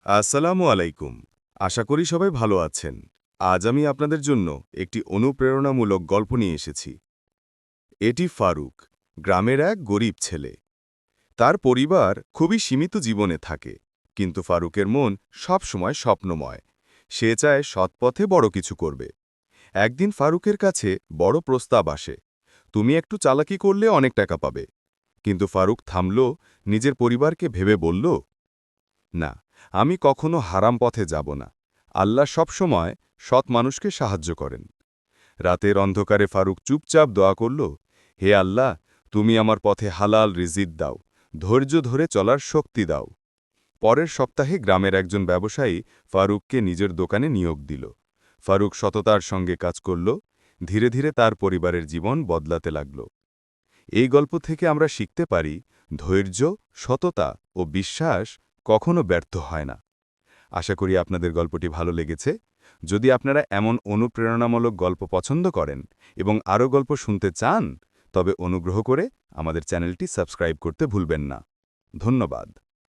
আসসালামু আলাইকুম। আশা করি সবাই ভালো আছেন। আজ আমি আপনাদের জন্য একটি অনুপ্রেরণামূলক গল্প নিয়ে এসেছি। এটি ফারুক, গ্রামের এক গরিব ছেলে। তার পরিবার খুবই সীমিত জীবনে থাকে, কিন্তু ফারুকের মন সবসময় স্বপ্নময়। সে চায় সৎপথে বড় কিছু করবে। একদিন ফারুকের কাছে বড় প্রস্তাব আসে, তুমি একটু চালাকি করলে অনেক টাকা পাবে। কিন্তু ফারুক থামল, নিজের পরিবারকে ভেবে বলল, না, আমি কখনো হারাম পথে যাব না। আল্লাহ সবসময় সৎ মানুষকে সাহায্য করেন। রাতের অন্ধকারে ফারুক চুপচাপ দোয়া করল, হে আল্লাহ, তুমি আমার পথে হালাল রিজিক দাও, ধৈর্য ধরে চলার শক্তি দাও। পরের সপ্তাহে গ্রামের একজন ব্যবসায়ী ফারুককে নিজের দোকানে নিয়োগ দিল। ফারুক সততার সঙ্গে কাজ করল, ধীরে ধীরে তার পরিবারের জীবন বদলাতে লাগল। এই গল্প থেকে আমরা শিখতে পারি, ধৈর্য, সততা ও বিশ্বাস কখনো ব্যর্থ হয় না। আশা করি আপনাদের গল্পটি ভালো লেগেছে। যদি আপনারা এমন অনুপ্রেরণামূলক গল্প পছন্দ করেন এবং আরও গল্প শুনতে চান, তবে অনুগ্রহ করে আমাদের চ্যানেলটি সাবস্ক্রাইব করতে ভুলবেন না। ধন্যবাদ।